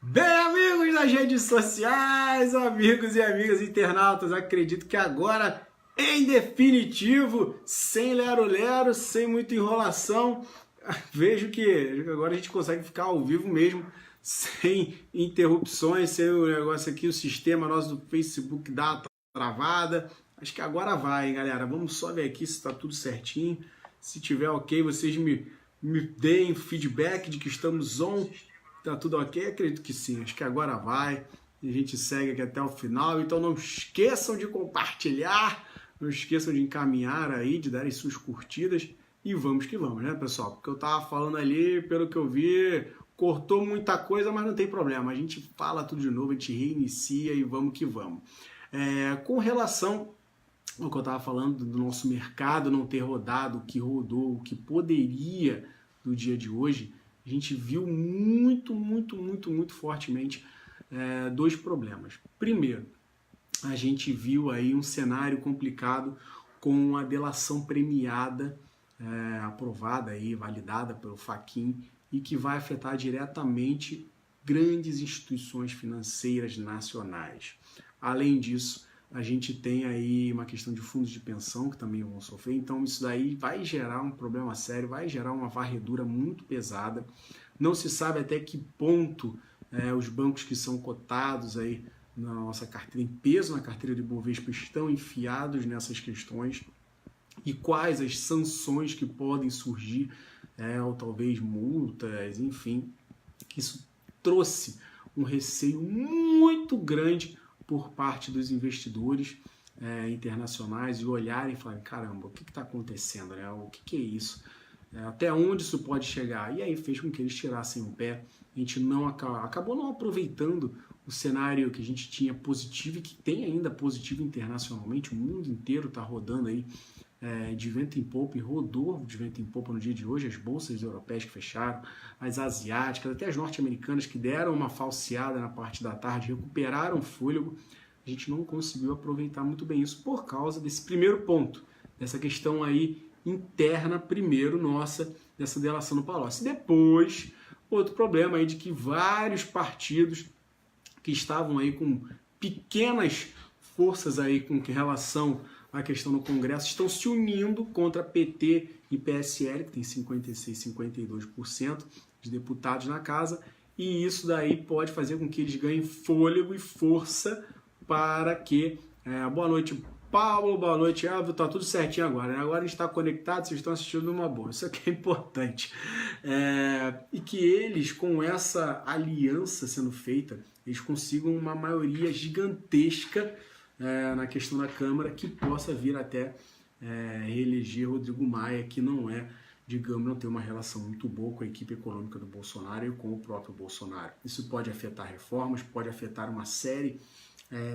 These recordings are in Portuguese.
Bem, amigos das redes sociais, amigos e amigas internautas, acredito que agora, em definitivo, sem lero-lero, sem muita enrolação, vejo que agora a gente consegue ficar ao vivo mesmo, sem interrupções, sem o negócio aqui, o sistema nosso do Facebook dá uma travada. Acho que agora vai, hein, galera. Vamos só ver aqui se está tudo certinho. Se tiver ok, vocês me deem feedback de que estamos on. Tá tudo ok? Acredito que sim. Acho que agora vai. E a gente segue aqui até o final. Então não esqueçam de compartilhar. Não esqueçam de encaminhar aí, de darem suas curtidas. E vamos que vamos, né, pessoal? Porque eu tava falando ali, pelo que eu vi, cortou muita coisa, mas não tem problema. A gente fala tudo de novo, a gente reinicia e vamos que vamos. Com relação ao que eu estava falando do nosso mercado não ter rodado, o que rodou, o que poderia no dia de hoje, a gente viu muito fortemente dois problemas. Primeiro, a gente viu aí um cenário complicado com a delação premiada, aprovada aí, validada pelo Fachin, e que vai afetar diretamente grandes instituições financeiras nacionais. Além disso, a gente tem aí uma questão de fundos de pensão que também vão sofrer, então isso daí vai gerar um problema sério, vai gerar uma varredura muito pesada. Não se sabe até que ponto os bancos que são cotados aí na nossa carteira, em peso na carteira de Bovespa, estão enfiados nessas questões e quais as sanções que podem surgir, ou talvez multas, enfim. Isso trouxe um receio muito grande por parte dos investidores internacionais e olharem e falarem, caramba, o que está acontecendo? Né? O que é isso? Até onde isso pode chegar? E aí fez com que eles tirassem o pé. A gente acabou não aproveitando o cenário que a gente tinha positivo e que tem ainda positivo internacionalmente. O mundo inteiro está rodando aí de vento em popa, e rodou de vento em popa no dia de hoje. As bolsas europeias que fecharam, as asiáticas, até as norte-americanas que deram uma falseada na parte da tarde, recuperaram fôlego. A gente não conseguiu aproveitar muito bem isso por causa desse primeiro ponto, dessa questão aí interna primeiro nossa, dessa delação no Palocci. Depois, outro problema aí de que vários partidos que estavam aí com pequenas forças aí com relação à questão no Congresso estão se unindo contra PT e PSL, que tem 56, 52% de deputados na casa, e isso daí pode fazer com que eles ganhem fôlego e força para que... boa noite, Paulo, boa noite, Elvio, tá tudo certinho agora, né? Agora a gente está conectado, vocês estão assistindo numa boa, isso aqui é importante. E que eles, com essa aliança sendo feita, eles consigam uma maioria gigantesca na questão da Câmara, que possa vir até reeleger Rodrigo Maia, que não digamos, não tem uma relação muito boa com a equipe econômica do Bolsonaro e com o próprio Bolsonaro. Isso pode afetar reformas, pode afetar uma série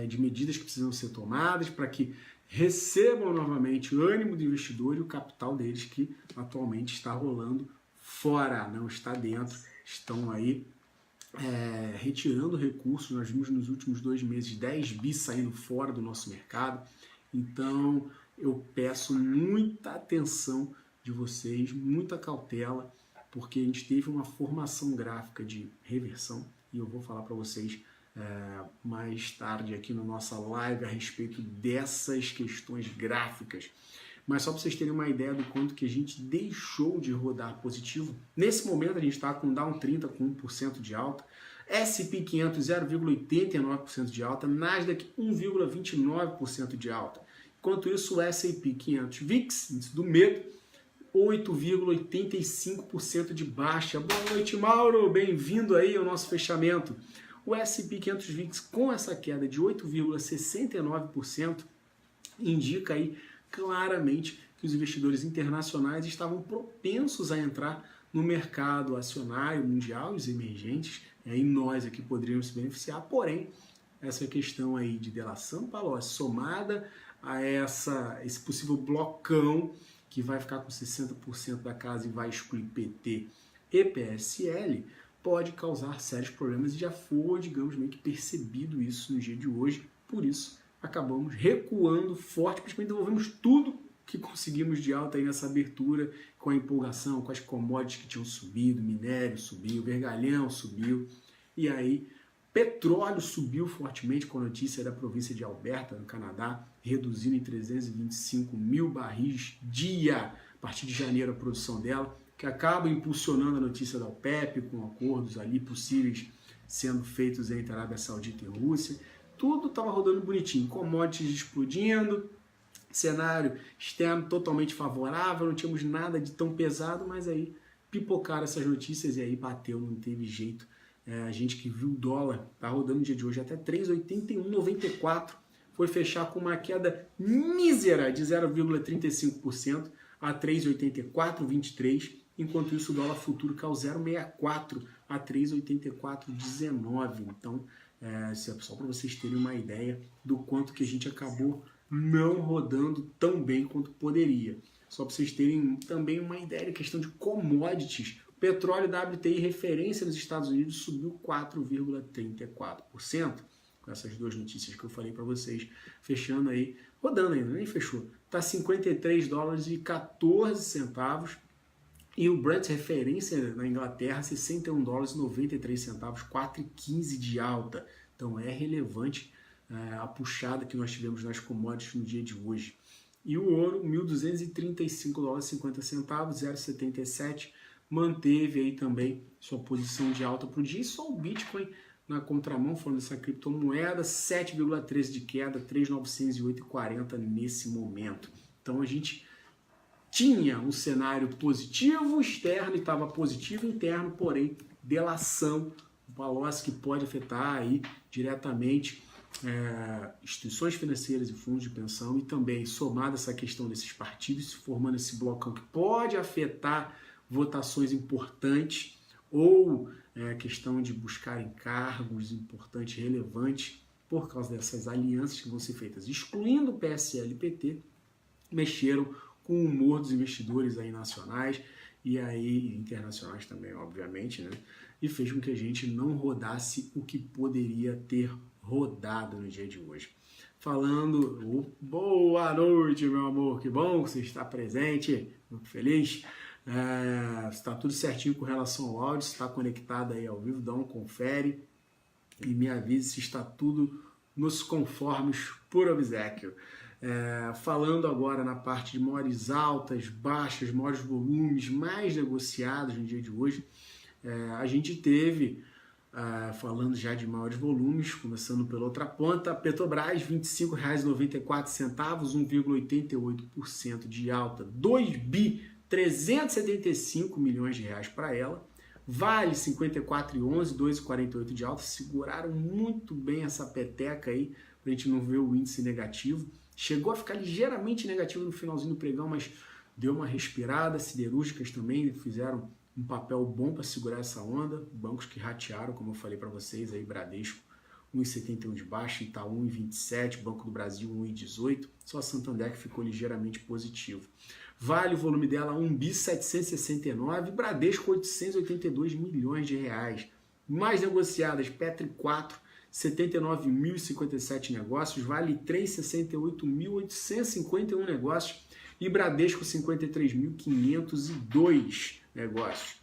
de medidas que precisam ser tomadas para que recebam novamente o ânimo do investidor e o capital deles, que atualmente está rolando fora, não está dentro, estão aí retirando recursos. Nós vimos nos últimos 2 meses 10 bi saindo fora do nosso mercado. Então eu peço muita atenção de vocês, muita cautela, porque a gente teve uma formação gráfica de reversão e eu vou falar para vocês mais tarde aqui na nossa live a respeito dessas questões gráficas. Mas só para vocês terem uma ideia do quanto que a gente deixou de rodar positivo. Nesse momento a gente está com Dow 30 com 1% de alta, S&P 500 0,89% de alta, Nasdaq 1,29% de alta. Enquanto isso o S&P 500 VIX, índice do medo, 8,85% de baixa. Boa noite, Mauro, bem-vindo aí ao nosso fechamento. O S&P 500 VIX com essa queda de 8,69% indica aí claramente que os investidores internacionais estavam propensos a entrar no mercado acionário mundial, os emergentes, e aí nós aqui poderíamos se beneficiar, porém, essa questão aí de delação Palocci, somada a esse possível blocão que vai ficar com 60% da casa e vai excluir PT e PSL, pode causar sérios problemas e já foi, digamos, meio que percebido isso no dia de hoje. Por isso, acabamos recuando forte, principalmente devolvemos tudo que conseguimos de alta aí nessa abertura, com a empolgação, com as commodities que tinham subido, minério subiu, vergalhão subiu, E aí, petróleo subiu fortemente com a notícia da província de Alberta, no Canadá, reduzindo em 325 mil barris dia a partir de janeiro a produção dela, que acaba impulsionando a notícia da OPEP, com acordos ali possíveis sendo feitos entre a Arábia Saudita e a Rússia. Tudo estava rodando bonitinho, commodities explodindo, cenário externo totalmente favorável, não tínhamos nada de tão pesado, mas aí pipocaram essas notícias e aí bateu, não teve jeito. A gente que viu o dólar, tá rodando no dia de hoje até 3,8194, foi fechar com uma queda mísera de 0,35% a 3,8423, enquanto isso o dólar futuro caiu 0,64 a 3,8419. Então, isso é só para vocês terem uma ideia do quanto que a gente acabou não rodando tão bem quanto poderia. Só para vocês terem também uma ideia da questão de commodities. O petróleo WTI referência nos Estados Unidos subiu 4,34%. Com essas duas notícias que eu falei para vocês, fechando aí, rodando ainda, nem fechou. Está $53,14. E o Brent referência na Inglaterra, $61,93, 4,15 de alta. Então é relevante a puxada que nós tivemos nas commodities no dia de hoje. E o ouro, $1.235,50, 0,77, manteve aí também sua posição de alta para o dia. E só o Bitcoin na contramão, falando dessa criptomoeda, 7,13 de queda, 3.908,40 nesse momento. Então a gente tinha um cenário positivo externo e estava positivo interno, porém delação, um balanço que pode afetar aí diretamente instituições financeiras e fundos de pensão, e também somada essa questão desses partidos, formando esse blocão que pode afetar votações importantes ou questão de buscar cargos importantes, relevantes, por causa dessas alianças que vão ser feitas, excluindo o PSL e PT, mexeram com o humor dos investidores aí nacionais e aí internacionais também, obviamente, né? E fez com que a gente não rodasse o que poderia ter rodado no dia de hoje. Falando, boa noite, meu amor, que bom que você está presente, muito feliz. Está tudo certinho com relação ao áudio, se está conectado aí ao vivo, dá um confere e me avise se está tudo nos conformes por obséquio. Falando agora na parte de maiores altas, baixas, maiores volumes, mais negociados no dia de hoje, a gente teve, falando já de maiores volumes, começando pela outra ponta, Petrobras, R$ 25,94, 1,88% de alta, 2.375 milhões de reais para ela. Vale 54,11, 2,48 de alta, seguraram muito bem essa peteca aí, para a gente não ver o índice negativo. Chegou a ficar ligeiramente negativo no finalzinho do pregão, mas deu uma respirada. Siderúrgicas também fizeram um papel bom para segurar essa onda. Bancos que ratearam, como eu falei para vocês, aí Bradesco 1,71 de baixo, Itaú 1,27, Banco do Brasil 1,18. Só a Santander que ficou ligeiramente positivo. Vale, o volume dela 1.769, Bradesco 882 milhões de reais. Mais negociadas, Petri 4, 79.057 negócios, Vale 3, 68.851 negócios e Bradesco 53.502 negócios.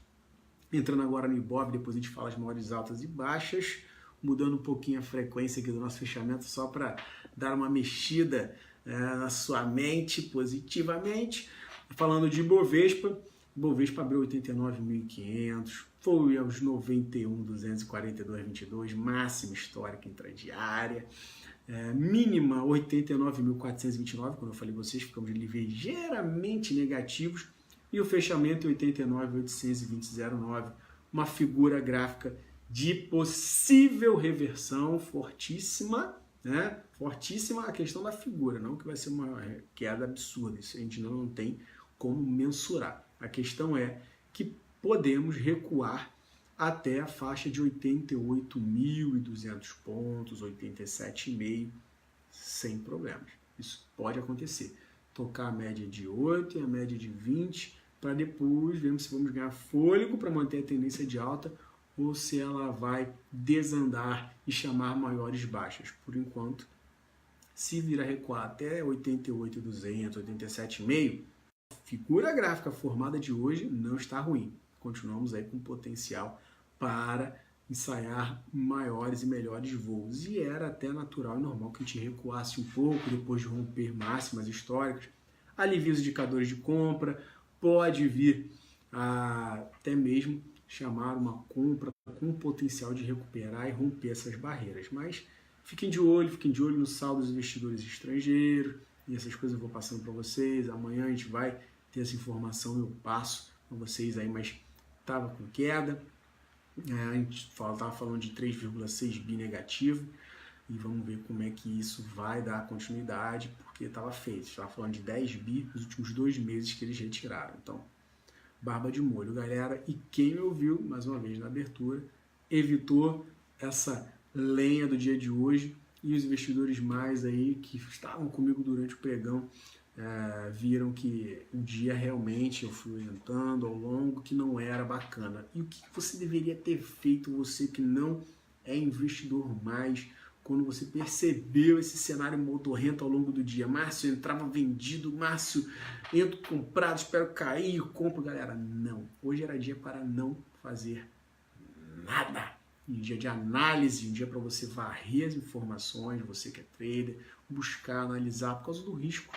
Entrando agora no Ibov, depois a gente fala as maiores altas e baixas, mudando um pouquinho a frequência aqui do nosso fechamento, só para dar uma mexida na sua mente positivamente. Falando de Ibovespa, Ibovespa abriu 89.500, foi aos 91.242,22, máxima histórica intradiária, mínima 89.429, quando eu falei vocês, ficamos ligeiramente negativos, e o fechamento 89.820,09, uma figura gráfica de possível reversão fortíssima, né? Fortíssima a questão da figura, não que vai ser uma queda absurda, isso a gente não tem como mensurar. A questão é que podemos recuar até a faixa de 88.200 pontos, 87,5, sem problemas. Isso pode acontecer. Tocar a média de 8 e a média de 20, para depois vermos se vamos ganhar fôlego para manter a tendência de alta ou se ela vai desandar e chamar maiores baixas. Por enquanto, se vir a recuar até 88.200, 87,5, a figura gráfica formada de hoje não está ruim. Continuamos aí com potencial para ensaiar maiores e melhores voos. E era até natural e normal que a gente recuasse um pouco depois de romper máximas históricas. Alivia os indicadores de compra, pode vir até mesmo chamar uma compra com potencial de recuperar e romper essas barreiras. Mas fiquem de olho no saldo dos investidores estrangeiros, e essas coisas eu vou passando para vocês. Amanhã a gente vai ter essa informação e eu passo para vocês aí, mas estava com queda. A gente estava falando de 3,6 bi negativo, e vamos ver como é que isso vai dar continuidade, porque estava feito. Estava falando de 10 bi nos últimos 2 meses que eles retiraram. Então, barba de molho, galera. E quem me ouviu, mais uma vez na abertura, evitou essa lenha do dia de hoje, e os investidores mais aí que estavam comigo durante o pregão viram que o dia realmente eu fui orientando ao longo que não era bacana. E o que você deveria ter feito, você que não é investidor mais, quando você percebeu esse cenário modorrento ao longo do dia? Márcio, entrava vendido, Márcio, entro comprado, espero cair, compro. Galera, não. Hoje era dia para não fazer nada. Um dia de análise, um dia para você varrer as informações, você que é trader, buscar, analisar, por causa do risco.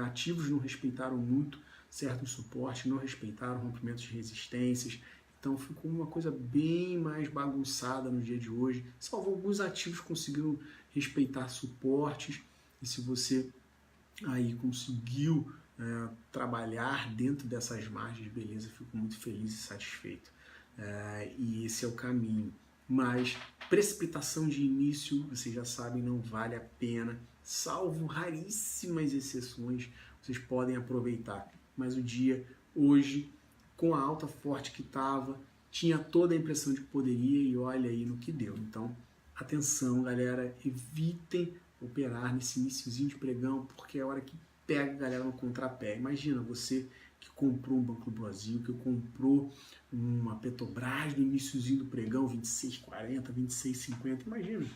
Ativos não respeitaram muito certos suportes, não respeitaram rompimentos de resistências. Então ficou uma coisa bem mais bagunçada no dia de hoje. Salvo alguns ativos conseguiram respeitar suportes. E se você aí conseguiu trabalhar dentro dessas margens, beleza, fico muito feliz e satisfeito. E esse é o caminho. Mas precipitação de início, vocês já sabem, não vale a pena. Salvo raríssimas exceções, vocês podem aproveitar. Mas o dia hoje, com a alta forte que estava, tinha toda a impressão de que poderia, e olha aí no que deu. Então, atenção, galera, evitem operar nesse iniciozinho de pregão, porque é a hora que pega a galera no contrapé. Imagina você que comprou um Banco do Brasil, que comprou uma Petrobras no iniciozinho do pregão, 26,40, 26,50, imagina.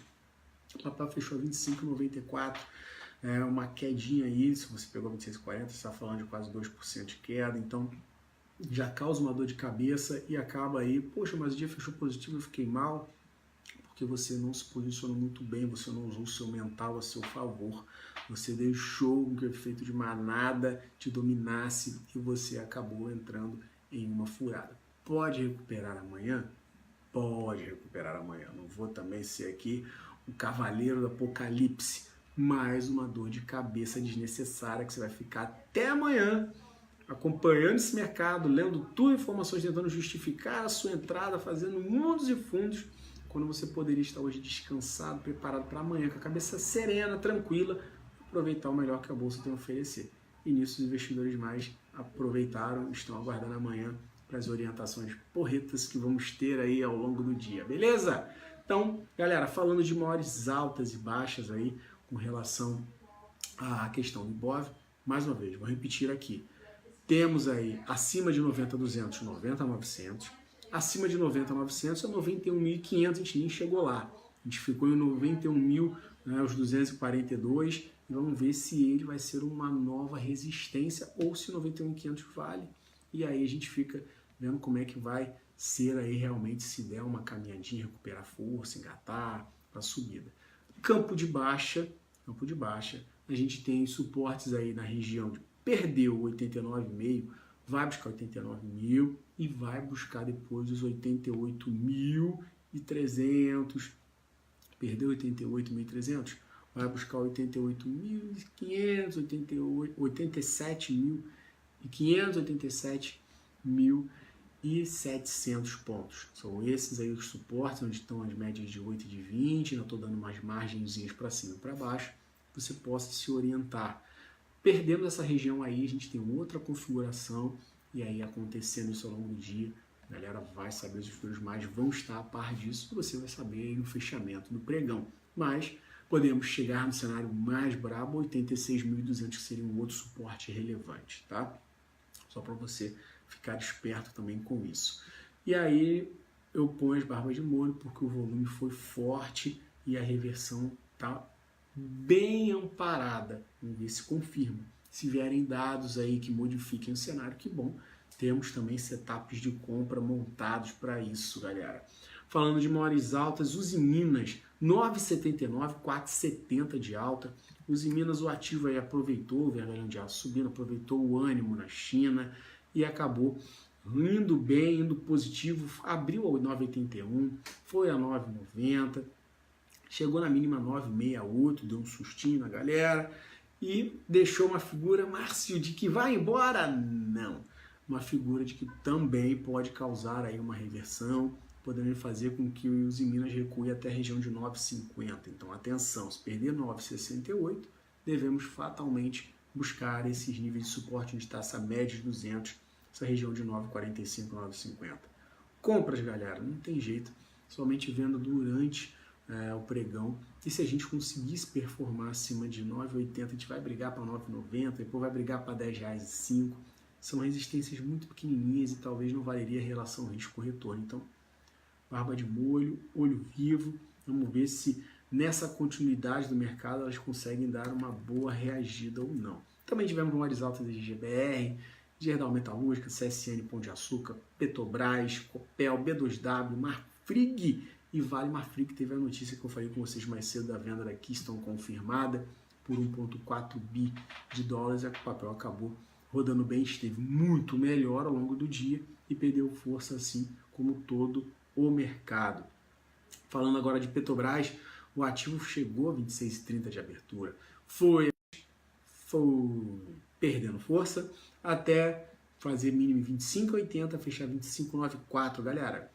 O papel fechou a 25,94, uma quedinha aí, se você pegou 26,40, você está falando de quase 2% de queda, então já causa uma dor de cabeça e acaba aí, poxa, mas o dia fechou positivo, eu fiquei mal, porque você não se posicionou muito bem, você não usou o seu mental a seu favor, você deixou que o efeito de manada te dominasse e você acabou entrando em uma furada. Pode recuperar amanhã? Pode recuperar amanhã, não vou também ser aqui o cavaleiro do apocalipse, mais uma dor de cabeça desnecessária que você vai ficar até amanhã acompanhando esse mercado, lendo tudo, informações, tentando justificar a sua entrada, fazendo mundos e fundos, quando você poderia estar hoje descansado, preparado para amanhã, com a cabeça serena, tranquila, aproveitar o melhor que a Bolsa tem a oferecer. E nisso os investidores mais aproveitaram, estão aguardando amanhã para as orientações porretas que vamos ter aí ao longo do dia, beleza? Então, galera, falando de maiores altas e baixas aí com relação à questão do Ibov, mais uma vez, vou repetir aqui. Temos aí acima de 90.200, 90.900. Acima de 90.900 é 91.500, a gente nem chegou lá. A gente ficou em 91.000, os 242, e vamos ver se ele vai ser uma nova resistência ou se 91.500 vale. E aí a gente fica vendo como é que vai ser aí realmente, se der uma caminhadinha, recuperar força, engatar para a subida. Campo de baixa, a gente tem suportes aí na região de perdeu 89,5, vai buscar 89.000 e vai buscar depois os 88.300. Perdeu 88.300, vai buscar 88.500, 87.500, 87.700 pontos. São esses aí os suportes, onde estão as médias de 8 e de 20, eu estou dando umas margenzinhas para cima e para baixo, que você possa se orientar. Perdemos essa região aí, a gente tem outra configuração, e aí acontecendo isso ao longo do dia, a galera vai saber, os investidores mais vão estar a par disso, e você vai saber aí no fechamento do pregão. Mas podemos chegar no cenário mais brabo, 86.200, que seria um outro suporte relevante, tá? Só para você ficar esperto também com isso. E aí eu ponho as barbas de molho, porque o volume foi forte e a reversão tá bem amparada. Vamos ver se confirma. Se vierem dados aí que modifiquem o cenário, que bom. Temos também setups de compra montados para isso, galera. Falando de maiores altas, Usiminas, 9,79, 4,70 de alta. Usiminas, o ativo aí aproveitou o vergalhão de aço subindo, aproveitou o ânimo na China e acabou indo bem, indo positivo. Abriu a 9,81, foi a 9,90, chegou na mínima 9,68, deu um sustinho na galera e deixou uma figura, Márcio, de que vai embora? Não. Uma figura de que também pode causar aí uma reversão, podendo fazer com que o Usiminas recue até a região de 9,50. Então, atenção, se perder 9,68, devemos fatalmente buscar esses níveis de suporte onde está essa média de 200, essa região de 9,45, 9,50. Compras, galera, não tem jeito, somente vendo durante o pregão. E se a gente conseguisse performar acima de 9,80, a gente vai brigar para 9,90, depois vai brigar para R$10,05. São resistências muito pequenininhas e talvez não valeria a relação risco-retorno. Então, barba de molho, olho vivo. Vamos ver se nessa continuidade do mercado elas conseguem dar uma boa reagida ou não. Também tivemos maiores altas de GBR, Gerdau Metalúrgica, CSN Pão de Açúcar, Petrobras, Copel, B2W, Marfrig e Vale. Marfrig teve a notícia que eu falei com vocês mais cedo da venda da Keystone confirmada por 1,4 bi de dólares. E o papel acabou rodando bem, esteve muito melhor ao longo do dia e perdeu força assim como todo o mercado. Falando agora de Petrobras, o ativo chegou a 26,30 de abertura, foi perdendo força até fazer mínimo 25,80, fechar 25,94, galera.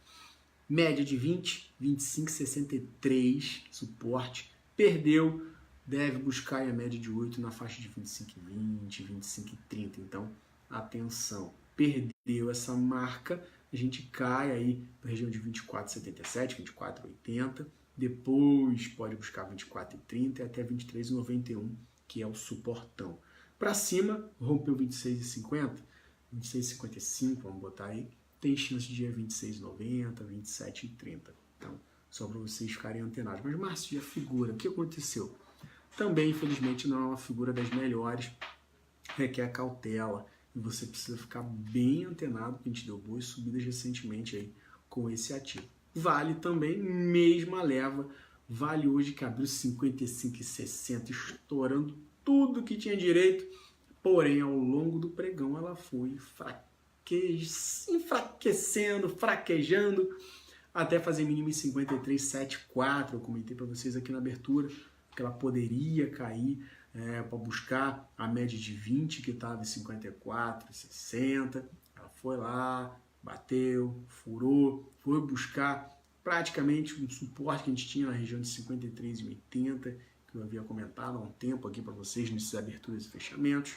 Média de 20, 25,63, suporte, perdeu, deve buscar a média de 8 na faixa de 25,20, 25,30, então atenção, perdeu essa marca, a gente cai aí para a região de 24,77, 24,80, depois pode buscar 24,30 e até 23,91, que é o suportão. Para cima, rompeu 26,50, 26,55, vamos botar aí, tem chance de ir a 26,90, 27,30. Então, só para vocês ficarem antenados. Mas, Márcio, e a figura? O que aconteceu? Também, infelizmente, não é uma figura das melhores, requer cautela. E você precisa ficar bem antenado, porque a gente deu boas subidas recentemente aí com esse ativo. Vale também, mesma leva. Vale hoje que abriu 55,60, estourando tudo que tinha direito. Porém, ao longo do pregão, ela foi enfraquecendo, fraquejando, até fazer mínimo em 53,74. Eu comentei para vocês aqui na abertura que ela poderia cair para buscar a média de 20, que estava em 54,60. Ela foi lá, bateu, furou, foi buscar praticamente um suporte que a gente tinha na região de 53,80, que eu havia comentado há um tempo aqui para vocês nessas aberturas e fechamentos.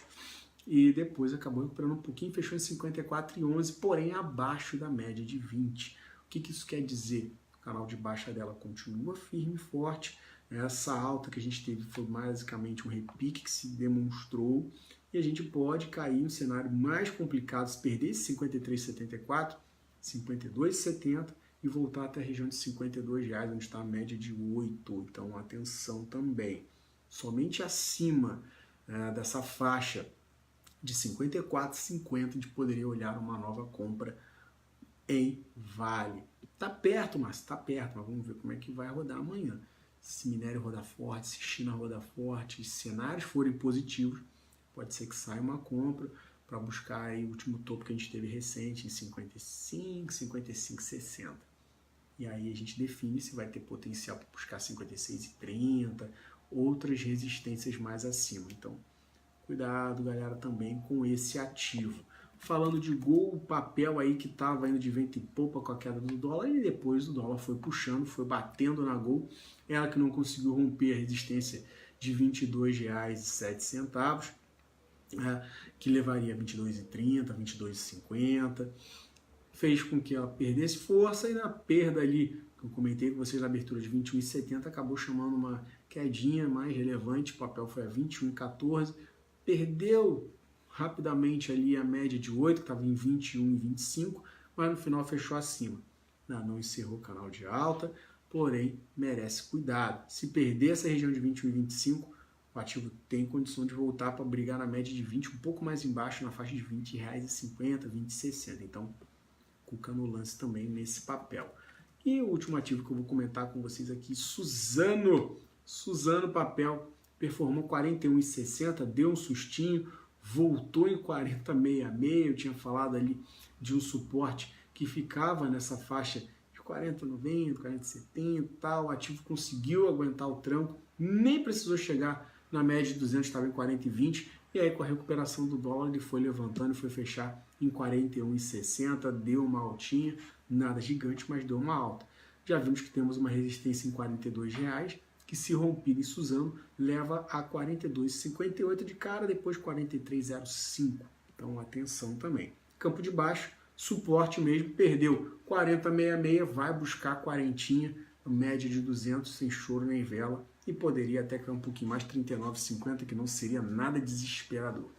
E depois acabou recuperando um pouquinho, fechou em 54,11, porém abaixo da média de 20. O que isso quer dizer? O canal de baixa dela continua firme e forte. Essa alta que a gente teve foi basicamente um repique que se demonstrou e a gente pode cair em um cenário mais complicado se perder esse 53,74, 52,70 e voltar até a região de R$52, onde está a média de 8. Então, atenção também. Somente acima dessa faixa de 54,50 a gente poderia olhar uma nova compra em Vale. Tá perto, mas tá perto, mas vamos ver como é que vai rodar amanhã. Se minério rodar forte, se China rodar forte, se cenários forem positivos, pode ser que saia uma compra para buscar aí o último topo que a gente teve recente em 55, 55,60. E aí a gente define se vai ter potencial para buscar 56,30, outras resistências mais acima. Então, cuidado, galera, também com esse ativo. Falando de Gol, o papel aí que estava indo de vento e popa com a queda do dólar e depois o dólar foi puxando, foi batendo na Gol. Ela que não conseguiu romper a resistência de R$ 22,07, que levaria a 22,30, 22,50. Fez com que ela perdesse força e na perda ali, que eu comentei com vocês na abertura de 21,70, acabou chamando uma quedinha mais relevante. O papel foi a 21,14, perdeu rapidamente ali a média de 8, que estava em 21,25, mas no final fechou acima. Não encerrou o canal de alta, porém merece cuidado. Se perder essa região de 21,25, o ativo tem condição de voltar para brigar na média de 20, um pouco mais embaixo, na faixa de R$20,50, 20,60. Então, cuca no lance também nesse papel. E o último ativo que eu vou comentar com vocês aqui, Suzano. Suzano Papel performou 41,60, deu um sustinho, voltou em 40,66. Eu tinha falado ali de um suporte que ficava nessa faixa de 40,90, 40,70 e tal. O ativo conseguiu aguentar o tranco, nem precisou chegar na média de 200, estava em 40,20. E aí, com a recuperação do dólar, ele foi levantando e foi fechar em 41,60, deu uma altinha, nada gigante, mas deu uma alta. Já vimos que temos uma resistência em R$ 42,00, que se rompida em Suzano, leva a 42,58 de cara, depois 43,05. Então, atenção também. Campo de baixo, suporte mesmo, perdeu 40,66, vai buscar 40, média de 200, sem choro nem vela, e poderia até cair um pouquinho mais, 39,50, que não seria nada desesperador.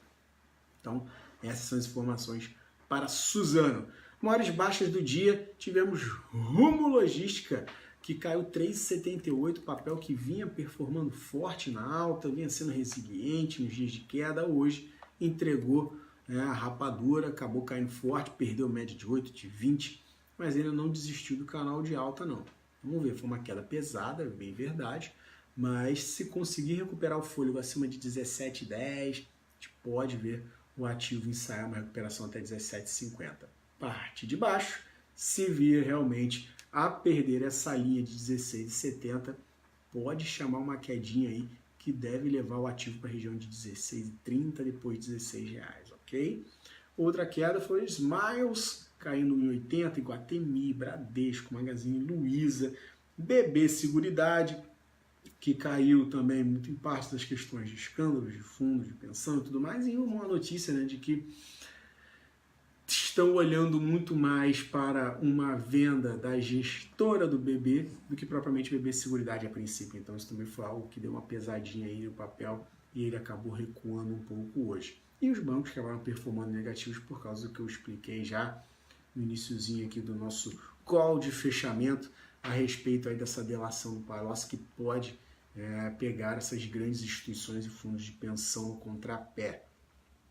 Então, essas são as informações para Suzano. Maiores baixas do dia, tivemos Rumo Logística, que caiu 3,78, papel que vinha performando forte na alta, vinha sendo resiliente nos dias de queda, hoje entregou a rapadura, acabou caindo forte, perdeu média de 8, de 20, mas ainda não desistiu do canal de alta não. Vamos ver, foi uma queda pesada, bem verdade, mas se conseguir recuperar o fôlego acima de 17,10, a gente pode ver o ativo ensaiar uma recuperação até 17,50. Parte de baixo, se vir realmente a perder essa linha de 16,70, pode chamar uma quedinha aí que deve levar o ativo para a região de 16,30, depois R$16, ok? Outra queda foi o Smiles, caindo em 80, Iguatemi, Bradesco, Magazine Luiza, BB Seguridade, que caiu também muito em parte das questões de escândalos, de fundos, de pensão e tudo mais, e uma notícia, né, de que estão olhando muito mais para uma venda da gestora do BB do que propriamente BB Seguridade a princípio. Então isso também foi algo que deu uma pesadinha aí no papel e ele acabou recuando um pouco hoje. E os bancos acabaram performando negativos por causa do que eu expliquei já no iniciozinho aqui do nosso call de fechamento a respeito aí dessa delação do Palocci que pode pegar essas grandes instituições e fundos de pensão no contrapé.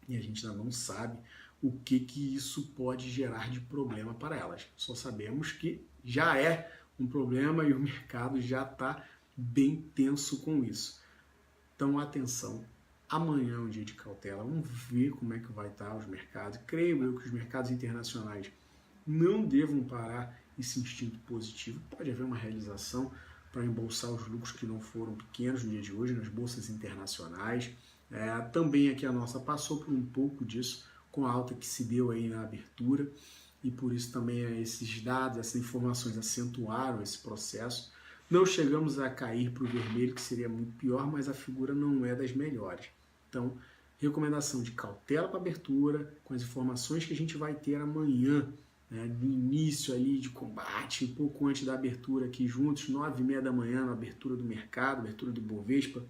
E a gente ainda não sabe o que isso pode gerar de problema para elas. Só sabemos que já é um problema e o mercado já está bem tenso com isso. Então, atenção, amanhã é um dia de cautela, vamos ver como é que vai estar os mercados. Creio eu que os mercados internacionais não devam parar esse instinto positivo. Pode haver uma realização para embolsar os lucros que não foram pequenos no dia de hoje nas bolsas internacionais. Também aqui a nossa passou por um pouco disso, com a alta que se deu aí na abertura, e por isso também esses dados, essas informações acentuaram esse processo. Não chegamos a cair para o vermelho, que seria muito pior, mas a figura não é das melhores. Então, recomendação de cautela para a abertura, com as informações que a gente vai ter amanhã, no início ali de combate, um pouco antes da abertura aqui juntos, 9h30 da manhã, na abertura do mercado, abertura do Bovespa.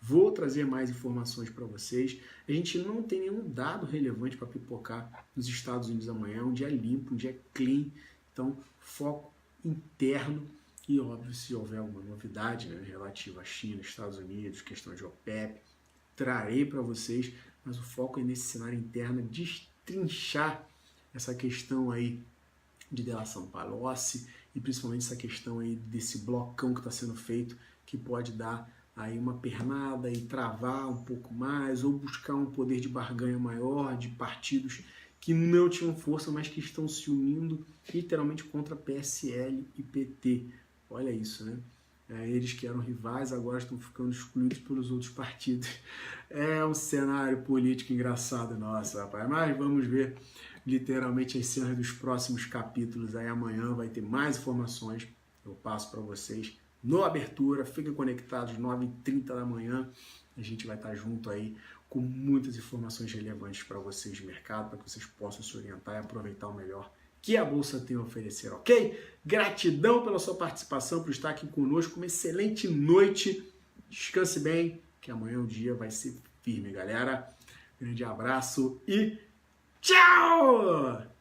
Vou trazer mais informações para vocês. A gente não tem nenhum dado relevante para pipocar nos Estados Unidos amanhã. Um dia limpo, um dia clean. Então, foco interno e, óbvio, se houver alguma novidade relativa à China, Estados Unidos, questão de OPEP, trarei para vocês. Mas o foco é nesse cenário interno, destrinchar essa questão aí de delação Palocci e principalmente essa questão aí desse blocão que está sendo feito, que pode dar aí uma pernada e travar um pouco mais, ou buscar um poder de barganha maior de partidos que não tinham força, mas que estão se unindo literalmente contra PSL e PT. Olha isso, né? Eles que eram rivais agora estão ficando excluídos pelos outros partidos. É um cenário político engraçado nosso, rapaz. Mas vamos ver literalmente as cenas dos próximos capítulos. Aí amanhã vai ter mais informações. Eu passo para vocês no Abertura. Fiquem conectados, 9h30 da manhã. A gente vai estar junto aí com muitas informações relevantes para vocês de mercado, para que vocês possam se orientar e aproveitar o melhor que a Bolsa tem a oferecer, ok? Gratidão pela sua participação, por estar aqui conosco. Uma excelente noite. Descanse bem, que amanhã o dia vai ser firme, galera. Grande abraço e tchau!